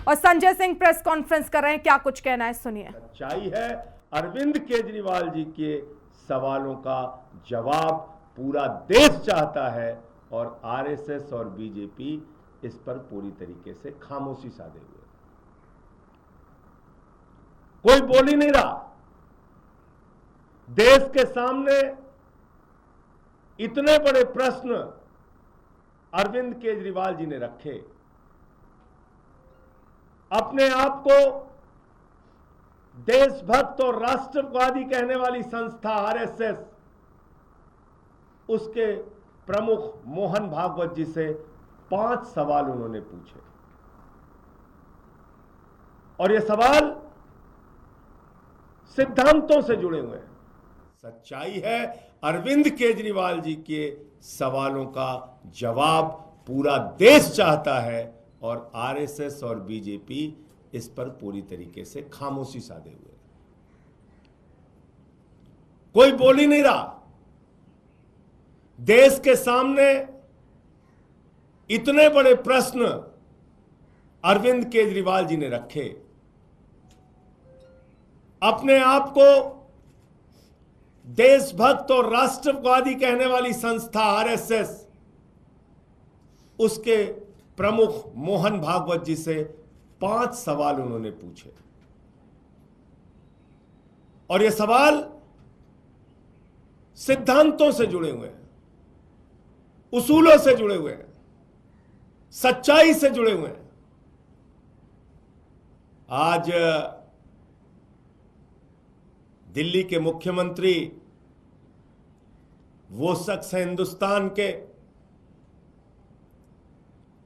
और Sanjay Singh press conference कर रहे हैं, क्या कुछ कहना है सुनिए। सच्चाई है, अरविंद केजरीवाल जी के सवालों का जवाब पूरा देश चाहता है और आरएसएस और बीजेपी इस पर पूरी तरीके से खामोशी साधे हुए, कोई बोल ही नहीं रहा। देश के सामने इतने बड़े प्रश्न अरविंद केजरीवाल जी ने रखे, अपने आप को देशभक्त और राष्ट्रवादी कहने वाली संस्था आरएसएस, उसके प्रमुख मोहन भागवत जी से 5 सवाल उन्होंने पूछे और ये सवाल सिद्धांतों से जुड़े हुए हैं। सच्चाई है, अरविंद केजरीवाल जी के सवालों का जवाब पूरा देश चाहता है और आरएसएस और बीजेपी इस पर पूरी तरीके से खामोशी साधे हुए, कोई बोल ही नहीं रहा। देश के सामने इतने बड़े प्रश्न अरविंद केजरीवाल जी ने रखे, अपने आप को देशभक्त और राष्ट्रवादी कहने वाली संस्था आरएसएस, उसके प्रमुख मोहन भागवत जी से 5 सवाल उन्होंने पूछे और ये सवाल सिद्धांतों से जुड़े हुए हैं, उसूलों से जुड़े हुए हैं, सच्चाई से जुड़े हुए हैं। आज दिल्ली के मुख्यमंत्री वो शख्स हैं हिंदुस्तान के,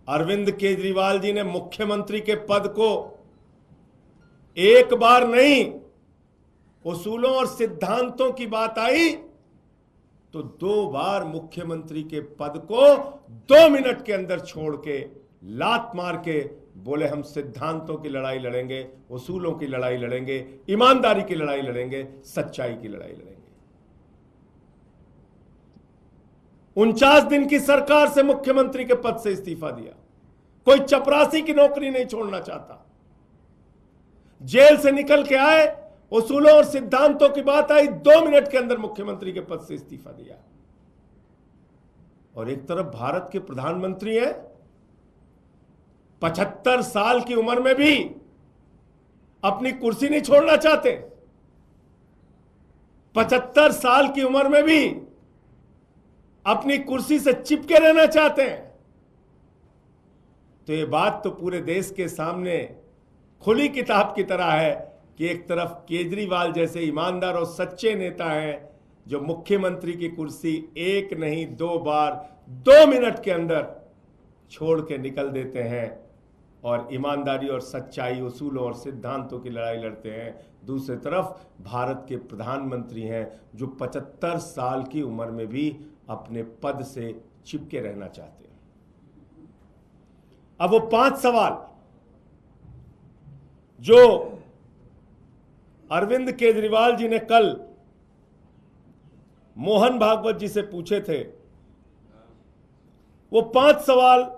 अरविंद केजरीवाल जी ने मुख्यमंत्री के पद को एक बार नहीं, उसूलों और सिद्धांतों की बात आई तो 2 बार मुख्यमंत्री के पद को 2 मिनट के अंदर छोड़ के लात मार के बोले हम सिद्धांतों की लड़ाई लड़ेंगे, उसूलों की लड़ाई लड़ेंगे, ईमानदारी की लड़ाई लड़ेंगे, सच्चाई की लड़ाई लड़ेंगे। 49 दिन की सरकार से मुख्यमंत्री के पद से इस्तीफा दिया, कोई चपरासी की नौकरी नहीं छोड़ना चाहता। जेल से निकल के आए, उसूलों और सिद्धांतों की बात आई, 2 मिनट के अंदर मुख्यमंत्री के पद से इस्तीफा दिया। और एक तरफ भारत के प्रधानमंत्री हैं, 75 साल की उम्र में भी अपनी कुर्सी नहीं छोड़ना चाहते, 75 साल की उम्र में भी अपनी कुर्सी से चिपके रहना चाहते हैं। तो ये बात तो पूरे देश के सामने खुली किताब की तरह है कि एक तरफ केजरीवाल जैसे ईमानदार और सच्चे नेता हैं जो मुख्यमंत्री की कुर्सी 1 नहीं 2 बार 2 मिनट के अंदर छोड़ के निकल देते हैं और ईमानदारी और सच्चाई, उसूलों और सिद्धांतों की लड़ाई लड़ते हैं। दूसरी तरफ भारत के प्रधानमंत्री हैं जो 75 साल की उम्र में भी अपने पद से चिपके रहना चाहते हैं। अब वो 5 सवाल जो अरविंद केजरीवाल जी ने कल मोहन भागवत जी से पूछे थे, वो 5 सवाल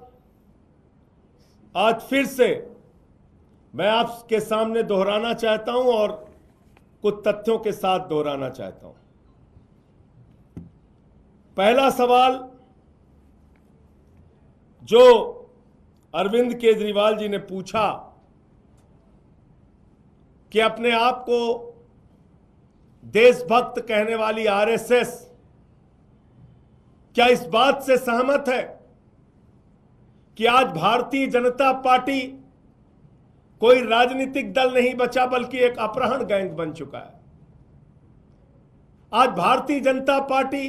आज फिर से मैं आपके सामने दोहराना चाहता हूं और कुछ तथ्यों के साथ दोहराना चाहता हूं। पहला सवाल जो अरविंद केजरीवाल जी ने पूछा कि अपने आप को देशभक्त कहने वाली आरएसएस क्या इस बात से सहमत है कि आज भारतीय जनता पार्टी कोई राजनीतिक दल नहीं बचा बल्कि एक अपहरण गैंग बन चुका है। आज भारतीय जनता पार्टी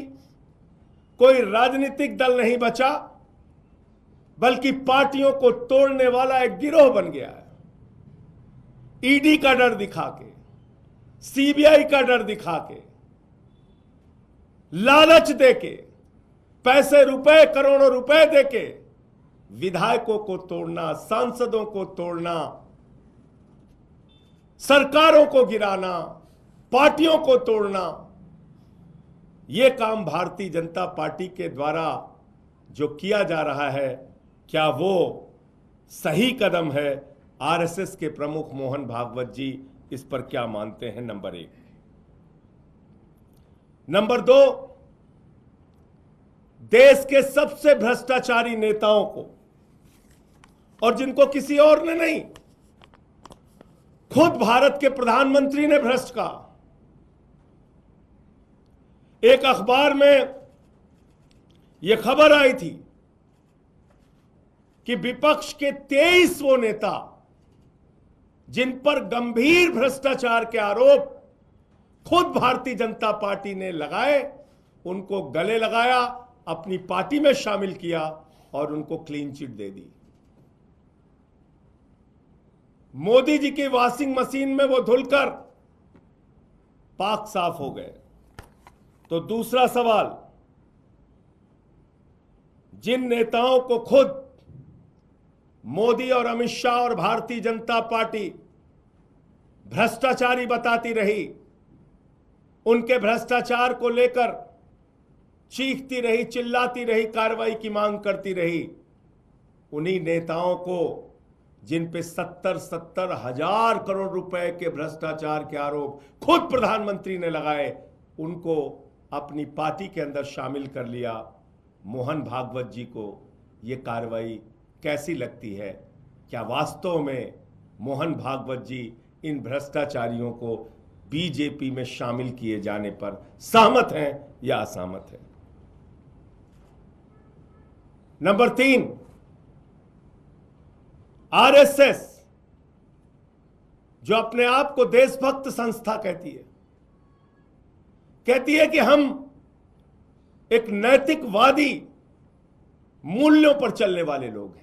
कोई राजनीतिक दल नहीं बचा बल्कि पार्टियों को तोड़ने वाला एक गिरोह बन गया है। ईडी का डर दिखा के, सीबीआई का डर दिखा के, लालच देके, पैसे रुपए करोड़ों रुपए देके विधायकों को तोड़ना, सांसदों को तोड़ना, सरकारों को गिराना, पार्टियों को तोड़ना, यह काम भारतीय जनता पार्टी के द्वारा जो किया जा रहा है, क्या वो सही कदम है? आरएसएस के प्रमुख मोहन भागवत जी इस पर क्या मानते हैं, नंबर 1। नंबर 2, देश के सबसे भ्रष्टाचारी नेताओं को, और जिनको किसी और ने नहीं, खुद भारत के प्रधानमंत्री ने भ्रष्ट कहा। एक अखबार में यह खबर आई थी कि विपक्ष के 23 वो नेता जिन पर गंभीर भ्रष्टाचार के आरोप खुद भारतीय जनता पार्टी ने लगाए, उनको गले लगाया, अपनी पार्टी में शामिल किया और उनको क्लीन चिट दे दी। मोदी जी की वॉशिंग मशीन में वो धुलकर पाक साफ हो गए। तो दूसरा सवाल, जिन नेताओं को खुद मोदी और अमित शाह और भारतीय जनता पार्टी भ्रष्टाचारी बताती रही, उनके भ्रष्टाचार को लेकर चीखती रही, चिल्लाती रही, कार्रवाई की मांग करती रही, उन्हीं नेताओं को जिन पे 70 हजार करोड़ रुपए के भ्रष्टाचार के आरोप खुद प्रधानमंत्री ने लगाए, उनको अपनी पार्टी के अंदर शामिल कर लिया। मोहन भागवत जी को यह कार्रवाई कैसी लगती है? क्या वास्तव में मोहन भागवत जी इन भ्रष्टाचारियों को बीजेपी में शामिल किए जाने पर सहमत हैं या असहमत हैं? नंबर 3, आरएसएस जो अपने आप को देशभक्त संस्था कहती है कि हम एक नैतिकवादी मूल्यों पर चलने वाले लोग हैं।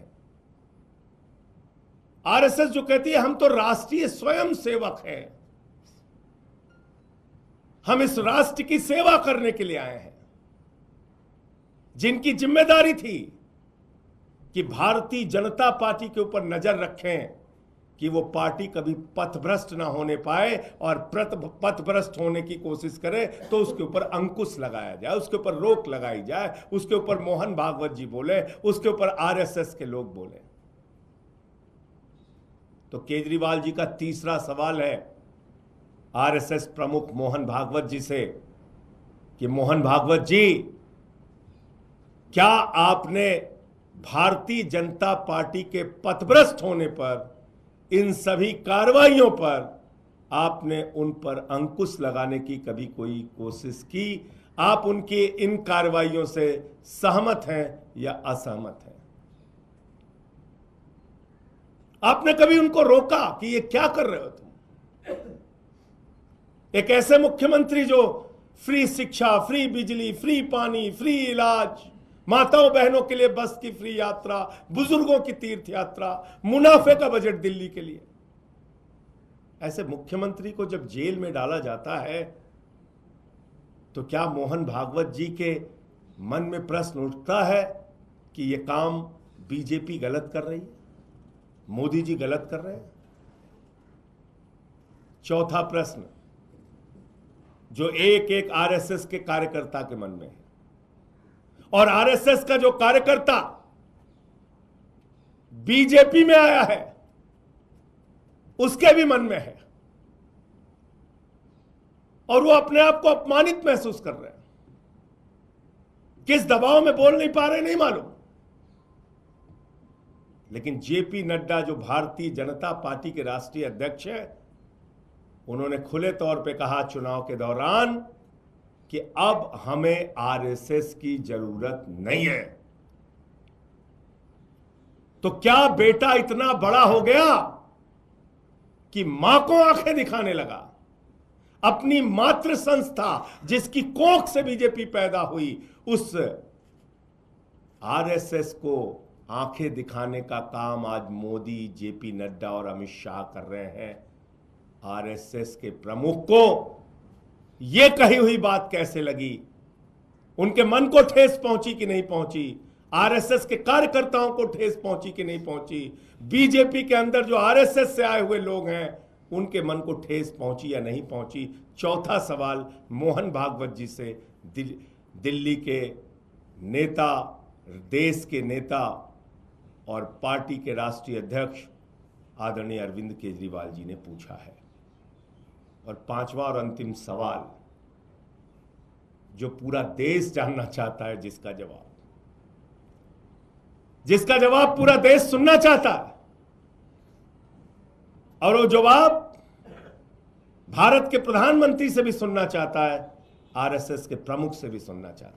आरएसएस जो कहती है हम तो राष्ट्रीय स्वयं सेवक हैं, हम इस राष्ट्र की सेवा करने के लिए आए हैं, जिनकी जिम्मेदारी थी कि भारतीय जनता पार्टी के ऊपर नजर रखें कि वो पार्टी कभी पथभ्रष्ट ना होने पाए, और पथभ्रष्ट होने की कोशिश करे तो उसके ऊपर अंकुश लगाया जाए, उसके ऊपर रोक लगाई जाए, उसके ऊपर मोहन भागवत जी बोले, उसके ऊपर आरएसएस के लोग बोले। तो केजरीवाल जी का तीसरा सवाल है आरएसएस प्रमुख मोहन भागवत जी से कि मोहन भागवत जी, क्या आपने भारतीय जनता पार्टी के पथभ्रष्ट होने पर, इन सभी कार्रवाइयों पर आपने उन पर अंकुश लगाने की कभी कोई कोशिश की? आप उनकी इन कार्रवाइयों से सहमत हैं या असहमत हैं? आपने कभी उनको रोका कि ये क्या कर रहे हो तुम? एक ऐसे मुख्यमंत्री जो फ्री शिक्षा, फ्री बिजली, फ्री पानी, फ्री इलाज, माताओं बहनों के लिए बस की फ्री यात्रा, बुजुर्गों की तीर्थ यात्रा, मुनाफे का बजट दिल्ली के लिए, ऐसे मुख्यमंत्री को जब जेल में डाला जाता है तो क्या मोहन भागवत जी के मन में प्रश्न उठता है कि यह काम बीजेपी गलत कर रही है, मोदी जी गलत कर रहे हैं? चौथा प्रश्न जो एक आरएसएस के कार्यकर्ता के मन में है, और आरएसएस का जो कार्यकर्ता बीजेपी में आया है उसके भी मन में है, और वो अपने आप को अपमानित महसूस कर रहे हैं। किस दबाव में बोल नहीं पा रहे नहीं मालूम, लेकिन जेपी नड्डा जो भारतीय जनता पार्टी के राष्ट्रीय अध्यक्ष हैं, उन्होंने खुले तौर पे कहा चुनाव के दौरान कि अब हमें आरएसएस की जरूरत नहीं है। तो क्या बेटा इतना बड़ा हो गया कि मां को आंखें दिखाने लगा? अपनी मातृ संस्था जिसकी कोख से बीजेपी पैदा हुई, उस आरएसएस को आंखें दिखाने का काम आज मोदी, जेपी नड्डा और अमित शाह कर रहे हैं। आरएसएस के प्रमुख को यह कही हुई बात कैसे लगी? उनके मन को ठेस पहुंची कि नहीं पहुंची? आरएसएस के कार्यकर्ताओं को ठेस पहुंची कि नहीं पहुंची? बीजेपी के अंदर जो आरएसएस से आए हुए लोग हैं उनके मन को ठेस पहुंची या नहीं पहुंची? चौथा सवाल मोहन भागवत जी से, दिल्ली के नेता, देश के नेता और पार्टी के राष्ट्रीय अध्यक्ष आदरणीय अरविंद केजरीवाल जी ने पूछा है। और पांचवा और अंतिम सवाल जो पूरा देश जानना चाहता है, जिसका जवाब पूरा देश सुनना चाहता है, और वो जवाब भारत के प्रधानमंत्री से भी सुनना चाहता है, आरएसएस के प्रमुख से भी सुनना चाहता है।